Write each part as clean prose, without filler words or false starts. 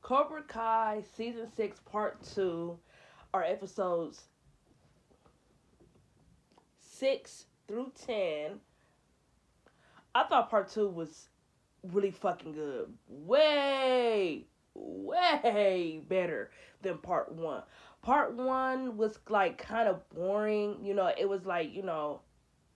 Cobra Kai season 6 part 2 are episodes 6 through 10. I thought part 2 was really fucking good. Way better than part 1. Part 1 was like kind of boring. It was like,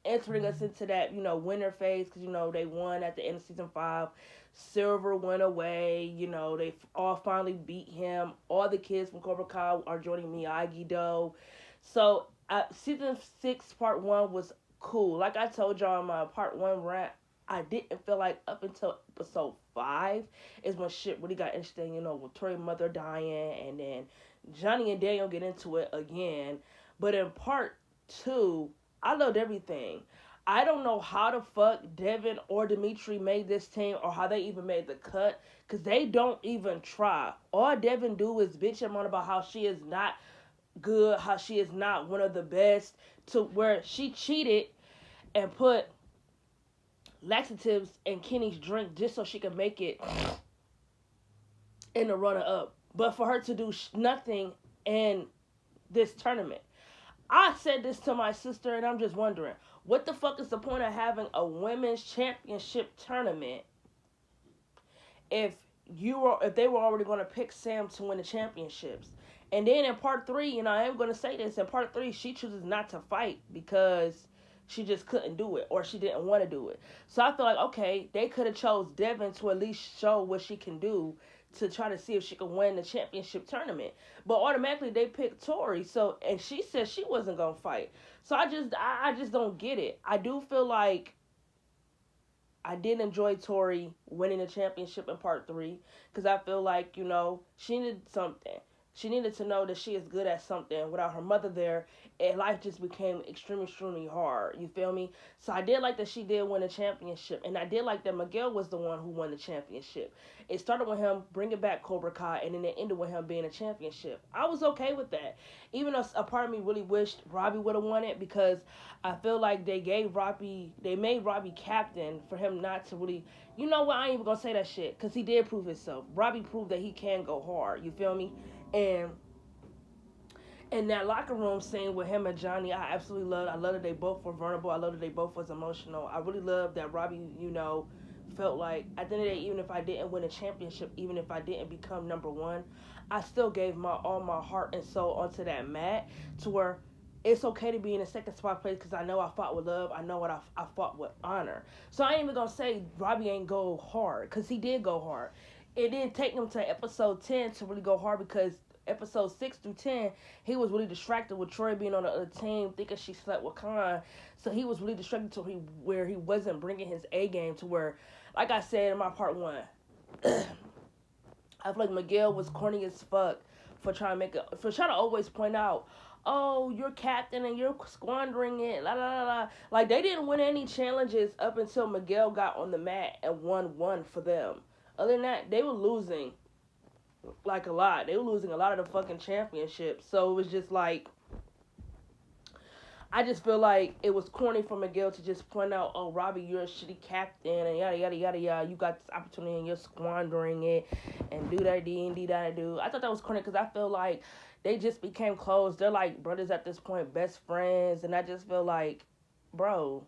entering us into that, winter phase because, they won at the end of season 5. Silver went away. They all finally beat him. All the kids from Cobra Kai are joining Miyagi Do. So, season 6, part 1 was cool. Like I told y'all in my part 1 rant, I didn't feel like up until episode 5 is when shit really got interesting, with Tori's mother dying, and then Johnny and Daniel get into it again. But in part 2, I loved everything. I don't know how the fuck Devin or Dimitri made this team or how they even made the cut because they don't even try. All Devin do is bitch him on about how she is not good, how she is not one of the best, to where she cheated and put laxatives in Kenny's drink just so she could make it in the runner up. But for her to do nothing in this tournament. I said this to my sister, and I'm just wondering, what the fuck is the point of having a women's championship tournament if they were already going to pick Sam to win the championships? And then in part 3, I am going to say this, in part 3, she chooses not to fight because she just couldn't do it or she didn't want to do it. So I feel like, okay, they could have chose Devin to at least show what she can do to try to see if she could win the championship tournament. But automatically they picked Tori. So, and she said she wasn't going to fight. So I just don't get it. I do feel like I did enjoy Tori winning the championship in part 3 because I feel like, she needed something. She needed to know that she is good at something. Without her mother there, and life just became extremely hard. You feel me? So I did like that she did win a championship. And I did like that Miguel was the one who won the championship. It started with him bringing back Cobra Kai, and then it ended with him being a championship. I was okay with that. Even though a part of me really wished Robbie would have won it, because I feel like they made Robbie captain for him not to really, you know what, I ain't even gonna say that shit, because he did prove himself. Robbie proved that he can go hard. You feel me? And in that locker room scene with him and Johnny, I absolutely loved. I love that they both were vulnerable. I love that they both was emotional. I really love that Robbie, felt like at the end of the day, even if I didn't win a championship, even if I didn't become number 1, I still gave all my heart and soul onto that mat, to where it's okay to be in a second spot place because I know I fought with love. I know what I fought with honor. So I ain't even gonna say Robbie ain't go hard, because he did go hard. It didn't take him to episode 10 to really go hard, because episode 6 through 10, he was really distracted with Troy being on the other team, thinking she slept with Khan. So he was really distracted to where he wasn't bringing his A game, to where, like I said in my part 1, I feel like Miguel was corny as fuck for trying to always point out, oh, you're captain and you're squandering it, la la la la. Like, they didn't win any challenges up until Miguel got on the mat and won one for them. Other than that, they were losing like a lot. They were losing a lot of the fucking championships. So it was just like, I just feel like it was corny for Miguel to just point out, oh, Robbie, you're a shitty captain, and yada, yada, yada, yada. You got this opportunity, and you're squandering it, and do that, and do that, do. I thought that was corny, because I feel like they just became close. They're like brothers at this point, best friends, and I just feel like, bro,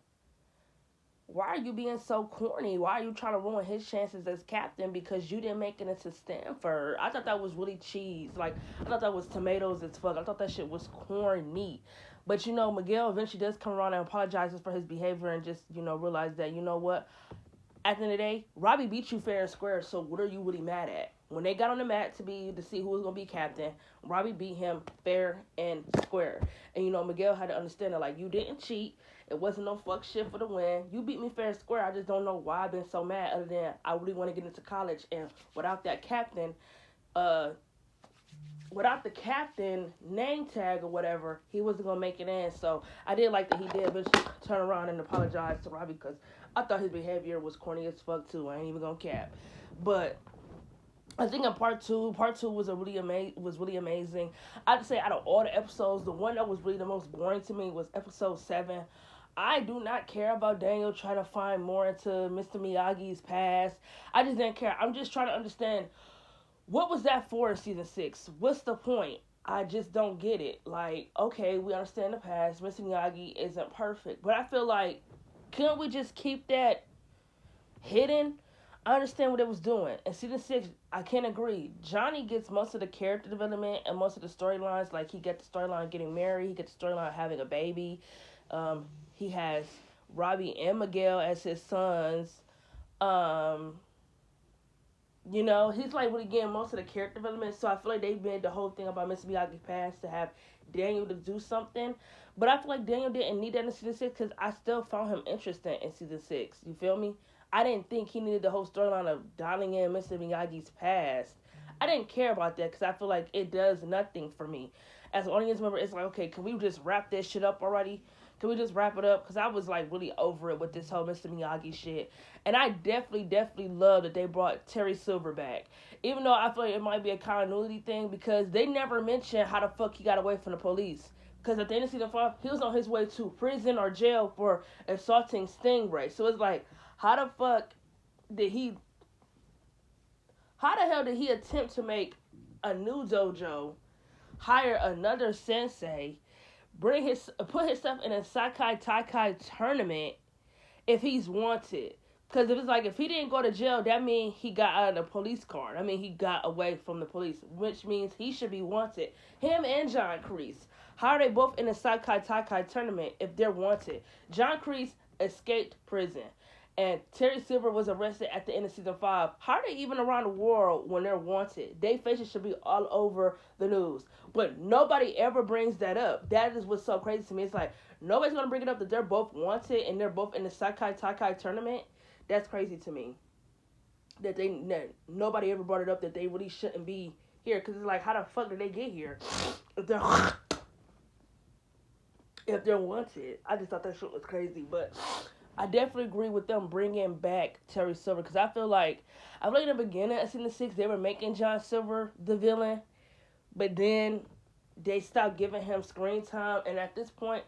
why are you being so corny? Why are you trying to ruin his chances as captain because you didn't make it into Stanford? I thought that was really cheese. Like, I thought that was tomatoes as fuck. I thought that shit was corny. But, Miguel eventually does come around and apologizes for his behavior and just, realize that, you know what? At the end of the day, Robbie beat you fair and square, so what are you really mad at? When they got on the mat to see who was going to be captain, Robbie beat him fair and square. And, Miguel had to understand that, like, you didn't cheat. It wasn't no fuck shit for the win. You beat me fair and square. I just don't know why I've been so mad, other than I really want to get into college. And without that captain, without the captain name tag or whatever, he wasn't going to make it in. So I did like that he did eventually turn around and apologize to Robbie, because I thought his behavior was corny as fuck too. I ain't even going to cap. But I think in part two was really amazing. I'd say out of all the episodes, the one that was really the most boring to me was episode 7. I do not care about Daniel trying to find more into Mr. Miyagi's past. I just didn't care. I'm just trying to understand, What was that for in season 6? What's the point? I just don't get it. Like, okay, we understand the past. Mr. Miyagi isn't perfect, but I feel like, couldn't we just keep that hidden? I understand what it was doing. In season 6, I can't agree. Johnny gets most of the character development and most of the storylines. Like, he gets the storyline of getting married, he gets the storyline of having a baby. He has Robbie and Miguel as his sons. Um, he's like really getting most of the character development. So I feel like they made the whole thing about Mr. Miyagi's past to have Daniel to do something. But I feel like Daniel didn't need that in season 6 because I still found him interesting in season 6. You feel me? I didn't think he needed the whole storyline of dialing in Mr. Miyagi's past. I didn't care about that because I feel like it does nothing for me. As an audience member, it's like, okay, can we just wrap this shit up already? Can we just wrap it up? Because I was like really over it with this whole Mr. Miyagi shit. And I definitely love that they brought Terry Silver back. Even though I feel like it might be a continuity thing because they never mentioned how the fuck he got away from the police. Because at the end of season 5, he was on his way to prison or jail for assaulting Stingray. So it's like, how the fuck did he... How the hell did he attempt to make a new dojo, hire another sensei, put himself in a Sakai Taikai tournament if he's wanted? Because if he didn't go to jail, that means he got out of the police car. I mean, he got away from the police, which means he should be wanted. Him and John Kreese. How are they both in a Sakai Taikai tournament if they're wanted? John Kreese escaped prison. And Terry Silver was arrested at the end of season 5. How are they even around the world when they're wanted? Their faces should be all over the news. But nobody ever brings that up. That is what's so crazy to me. It's like, nobody's going to bring it up that they're both wanted and they're both in the Sakai Taikai tournament. That's crazy to me. That nobody ever brought it up that they really shouldn't be here. Because it's like, how the fuck did they get here? If they're wanted. I just thought that shit was crazy. But I definitely agree with them bringing back Terry Silver. Because I feel like in the beginning of season 6, they were making John Silver the villain. But then they stopped giving him screen time. And at this point,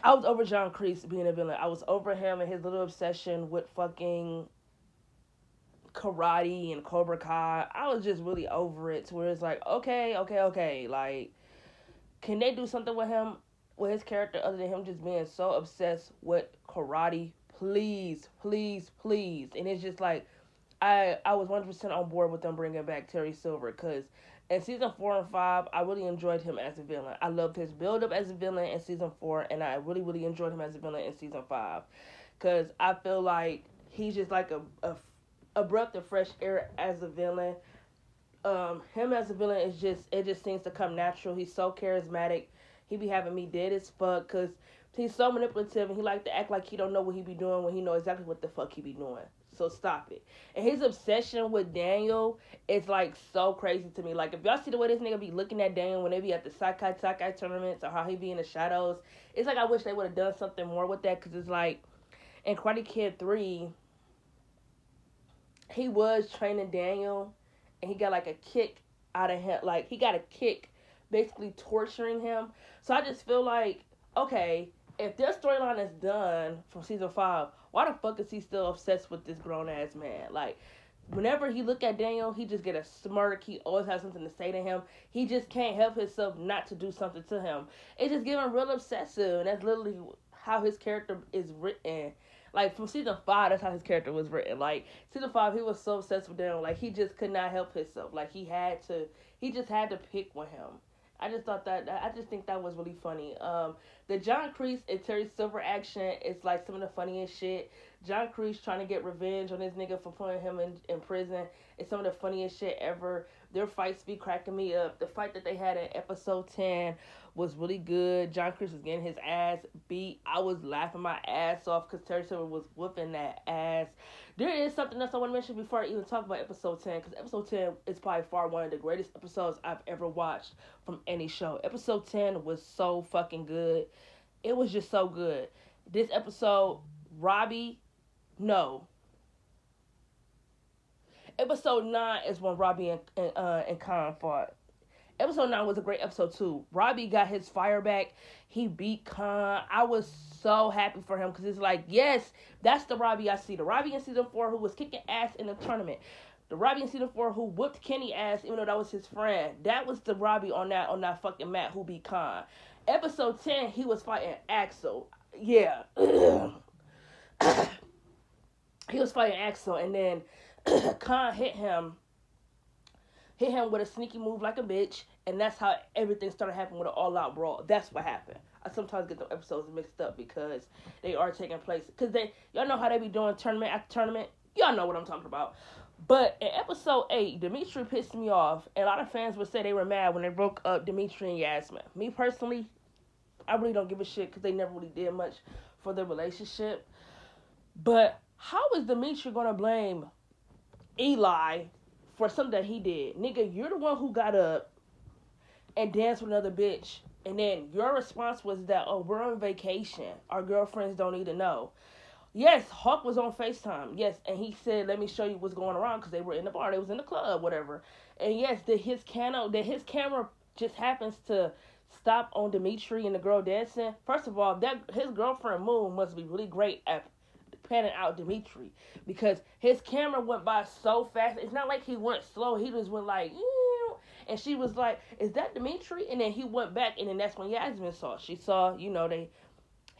I was over John Kreese being a villain. I was over him and his little obsession with fucking karate and Cobra Kai. I was just really over it to where it's like, okay. Like, can they do something with him, with his character, other than him just being so obsessed with karate? Please. And it's just like, I was 100% on board with them bringing back Terry Silver because in season 4 and 5, I really enjoyed him as a villain. I loved his build up as a villain in season 4, and I really enjoyed him as a villain in season 5 because I feel like he's just like a breath of fresh air as a villain. Him as a villain it just seems to come natural. He's so charismatic. He be having me dead as fuck because he's so manipulative and he like to act like he don't know what he be doing when he know exactly what the fuck he be doing. So stop it. And his obsession with Daniel is like so crazy to me. Like if y'all see the way this nigga be looking at Daniel when they be at the Sakai Sakai tournaments or how he be in the shadows, it's like I wish they would have done something more with that because it's like in Karate Kid 3, he was training Daniel and he got like a kick out of him. Like he got a kick basically torturing him. So I just feel like, okay, if their storyline is done from season 5, why the fuck is he still obsessed with this grown ass man? Like, whenever he look at Daniel, he just get a smirk. He always has something to say to him. He just can't help himself not to do something to him. It's just getting real obsessive, and that's literally how his character is written. Like from season 5, that's how his character was written. Like season 5, he was so obsessed with Daniel. Like he just could not help himself. Like he just had to pick with him. I just think that was really funny. The John Kreese and Terry Silver action is like some of the funniest shit. John Kreese trying to get revenge on this nigga for putting him in prison is some of the funniest shit ever. Their fights be cracking me up. The fight that they had in episode 10 was really good. John Kreese was getting his ass beat. I was laughing my ass off because Terry Silver was whooping that ass. There is something else I want to mention before I even talk about episode 10, because episode 10 is probably far one of the greatest episodes I've ever watched from any show. Episode 10 was so fucking good. It was just so good. This episode, Episode 9 is when Robbie and Khan fought. Episode 9 was a great episode too. Robbie got his fire back. He beat Khan. I was so happy for him because it's like, yes, that's the Robbie I see. The Robbie in season 4 who was kicking ass in the tournament. The Robbie in season 4 who whooped Kenny ass, even though that was his friend. That was the Robbie on that fucking mat who beat Khan. Episode 10, he was fighting Axel. Yeah. He was fighting Axel, and then Khan hit him with a sneaky move like a bitch, and that's how everything started happening with an all-out brawl. That's what happened. I sometimes get the episodes mixed up because they are taking place. Because y'all know how they be doing tournament after tournament. Y'all know what I'm talking about. But in episode 8, Dimitri pissed me off, and a lot of fans would say they were mad when they broke up Dimitri and Yasmin. Me personally, I really don't give a shit because they never really did much for their relationship. But how is Dimitri gonna blame Eli for something that he did? Nigga, you're the one who got up and danced with another bitch, and then your response was that, oh, we're on vacation. Our girlfriends don't need to know. Yes, Hawk was on FaceTime. Yes, and he said, let me show you what's going around because they were in the bar. They was in the club, whatever. And yes, his camera just happens to stop on Dimitri and the girl dancing. First of all, that his girlfriend Moon must be really great at panning out Dimitri because his camera went by so fast. It's not like he went slow. He just went like, ew. And she was like, is that Dimitri? And then he went back, and then that's when Yasmin saw. She saw, he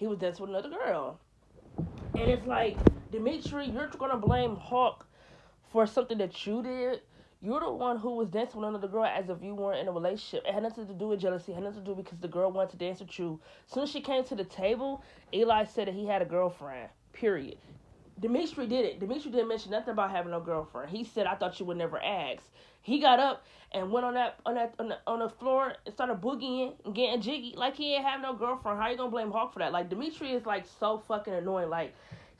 was dancing with another girl. And it's like, Dimitri, you're going to blame Hawk for something that you did. You're the one who was dancing with another girl as if you weren't in a relationship. It had nothing to do with jealousy. It had nothing to do because the girl wanted to dance with you. As soon as she came to the table, Eli said that he had a girlfriend. Period. Dimitri did it. Dimitri didn't mention nothing about having no girlfriend. He said, I thought you would never ask. He got up and went on the floor and started boogieing and getting jiggy like he ain't have no girlfriend. How you gonna blame Hawk for that? Like, Dimitri is like so fucking annoying. Like,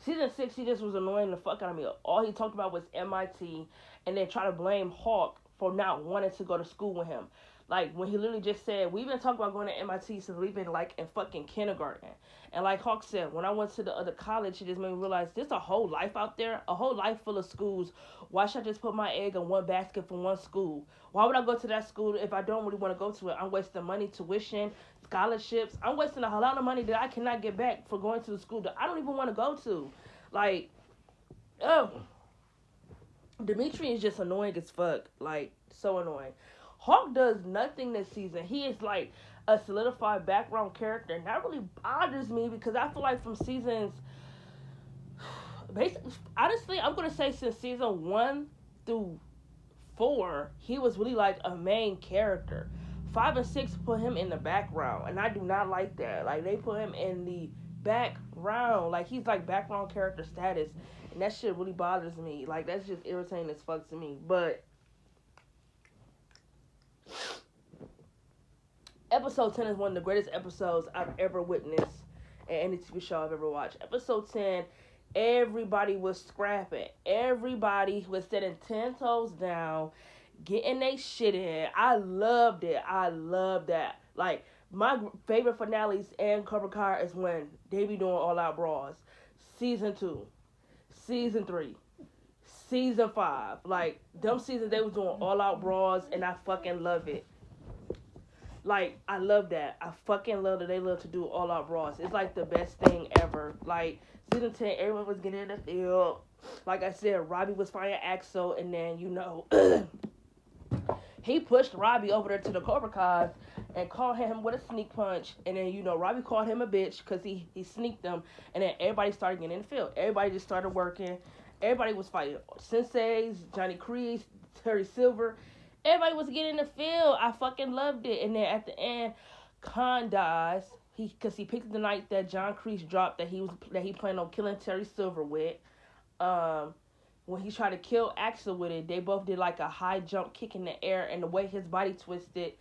season 6, he just was annoying the fuck out of me. All he talked about was MIT, and then try to blame Hawk for not wanting to go to school with him. Like, when he literally just said, we've been talking about going to MIT since we've been, like, in fucking kindergarten. And like Hawk said, when I went to the other college, it just made me realize there's a whole life out there, a whole life full of schools. Why should I just put my egg in one basket for one school? Why would I go to that school if I don't really want to go to it? I'm wasting money, tuition, scholarships. I'm wasting a lot of money that I cannot get back for going to the school that I don't even want to go to. Like, oh, Dimitri is just annoying as fuck. Like, so annoying. Hawk does nothing this season. He is like a solidified background character, and that really bothers me because I feel like from seasons, basically, honestly, I'm gonna say since season 1 through 4, he was really like a main character. 5 and 6 put him in the background, and I do not like that. Like, they put him in the background, like he's like background character status, and that shit really bothers me. Like, that's just irritating as fuck to me. But episode 10 is one of the greatest episodes I've ever witnessed in any TV show I've ever watched. Episode 10, everybody was scrapping. Everybody was sitting 10 toes down, getting they shit in. I loved it. I loved that. Like, my favorite finales and Cobra Kai is when they be doing all out brawls. Season 2, Season 3, Season 5. Like, them seasons they was doing all out brawls, and I fucking love it. Like, I love that. I fucking love that they love to do all out brawls. It's like the best thing ever. Like, season 10, everyone was getting in the field. Like I said, Robbie was fighting Axel, and then, he pushed Robbie over there to the Cobra Kai and caught him with a sneak punch. And then, Robbie called him a bitch because he sneaked them. And then everybody started getting in the field. Everybody just started working. Everybody was fighting. Senseis, Johnny Crease, Terry Silver. Everybody was getting in the field. I fucking loved it. And then at the end, Khan dies. Because he picked the night that John Kreese dropped that he planned on killing Terry Silver with. When he tried to kill Axel with it, they both did like a high jump kick in the air, and the way his body twisted,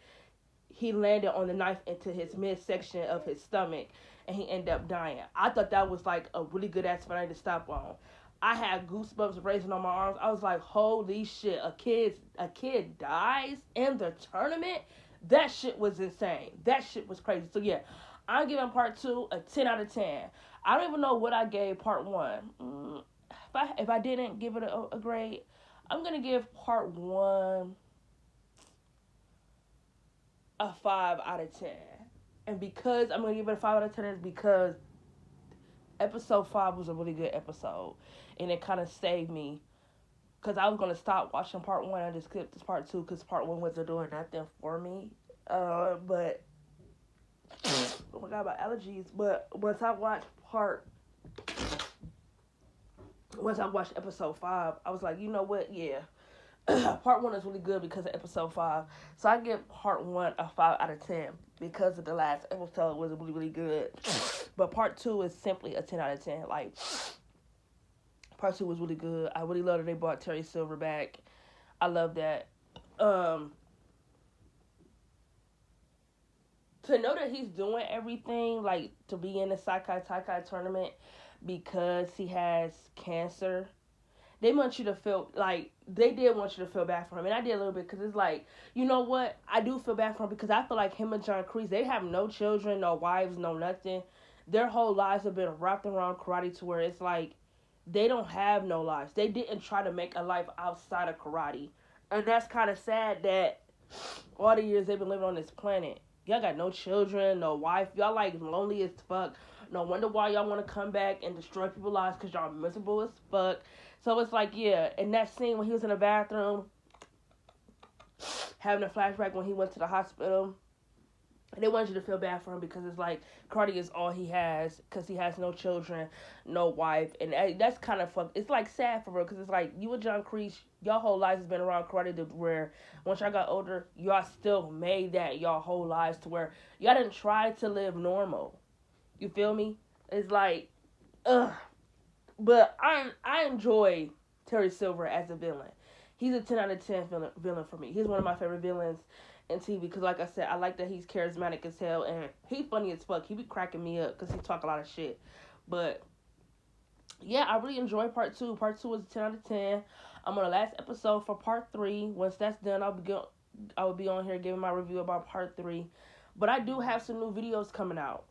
he landed on the knife into his midsection of his stomach, and he ended up dying. I thought that was like a really good ass finale to stop on. I had goosebumps raising on my arms. I was like, holy shit, a kid dies in the tournament? That shit was insane. That shit was crazy. So yeah, I'm giving part 2 a 10 out of 10. I don't even know what I gave part 1. If I didn't give it a grade, I'm going to give part 1 a 5 out of 10. And because I'm going to give it a 5 out of 10 is because episode 5 was a really good episode. And it kind of saved me because I was gonna stop watching part one. I just skipped this part two because part one wasn't doing nothing for me. But oh my god, my allergies. But once I watched episode 5, I was like, you know what? Yeah, part one is really good because of episode 5. So I give part one a 5 out of 10 because of the last episode was really really good. But part two is simply a 10 out of 10. Like part two was really good. I really love that they brought Terry Silver back. I love that. Um, to know that he's doing everything, like to be in the Saikai Taikai tournament because he has cancer, they want you to feel like they did want you to feel bad for him, and I did a little bit because it's like, you know what, I do feel bad for him because I feel like him and John Kreese, they have no children, no wives, no nothing. Their whole lives have been wrapped around karate to where it's like they don't have no lives. They didn't try to make a life outside of karate, and that's kind of sad that all the years they've been living on this planet, y'all got no children, no wife. Y'all like lonely as fuck. No wonder why y'all want to come back and destroy people's lives because y'all miserable as fuck. So it's like, yeah, in that scene when he was in the bathroom, having a flashback when he went to the hospital, and they wanted you to feel bad for him because it's like karate is all he has because he has no children, no wife, and that's kind of fuck. It's like sad for real because it's like you and John Kreese, y'all whole lives has been around karate to where once y'all got older, y'all still made that y'all whole lives to where y'all didn't try to live normal. You feel me? It's like, ugh. But I enjoy Terry Silver as a villain. He's a 10 out of 10 villain for me. He's one of my favorite villains in TV because, like I said, I like that he's charismatic as hell and he funny as fuck. He be cracking me up because he talk a lot of shit. But yeah, I really enjoy part two. Part two is a 10 out of 10. I'm on the last episode for part three. Once that's done, I will be on here giving my review about part three. But I do have some new videos coming out.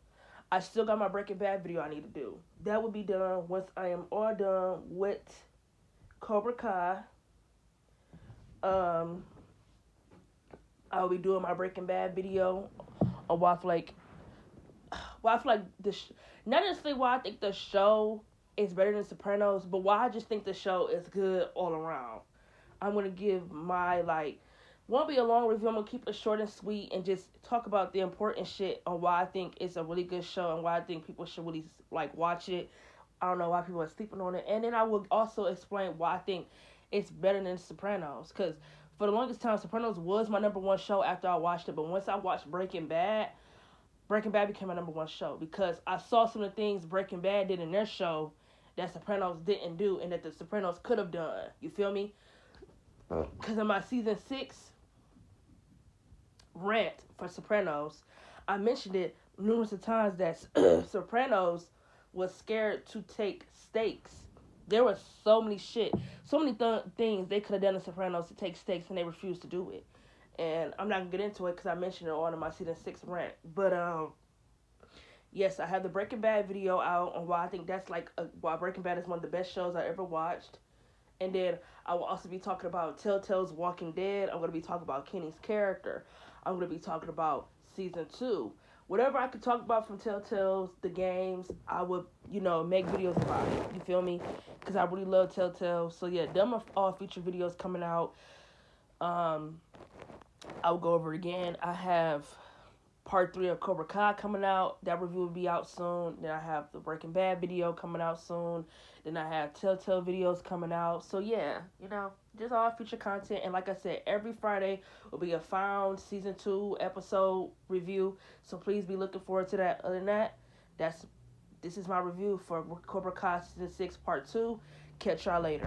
I still got my Breaking Bad video I need to do. That will be done once I am all done with Cobra Kai. I'll be doing my Breaking Bad video on why I feel like not necessarily why I think the show is better than Sopranos, but why I just think the show is good all around. I'm gonna give my won't be a long review. I'm gonna keep it short and sweet and just talk about the important shit on why I think it's a really good show and why I think people should really watch it. I don't know why people are sleeping on it, and then I will also explain why I think it's better than Sopranos. Because for the longest time, Sopranos was my number one show after I watched it, but once I watched Breaking Bad became my number one show because I saw some of the things Breaking Bad did in their show that Sopranos didn't do and that the Sopranos could have done. You feel me? Because in my season 6 rant for Sopranos, I mentioned it numerous of times that Sopranos was scared to take stakes. There was so many things they could have done in Sopranos to take stakes, and they refused to do it. And I'm not gonna get into it because I mentioned it on in my season 6 rant. But yes, I have the Breaking Bad video out on why I think that's why Breaking Bad is one of the best shows I ever watched. And then I will also be talking about Telltale's Walking Dead. I'm going to be talking about Kenny's character. I'm going to be talking about season 2. Whatever I could talk about from Telltale's, the games, I would, make videos about it. You feel me? Because I really love Telltale. So yeah, them are all feature videos coming out. I'll go over it again. I have part 3 of Cobra Kai coming out. That review will be out soon. Then I have the Breaking Bad video coming out soon. Then I have Telltale videos coming out. So yeah, just all future content. And like I said, every Friday will be a Found Season 2 episode review. So please be looking forward to that. Other than that, this is my review for Cobra Kai Season 6 Part 2. Catch y'all later.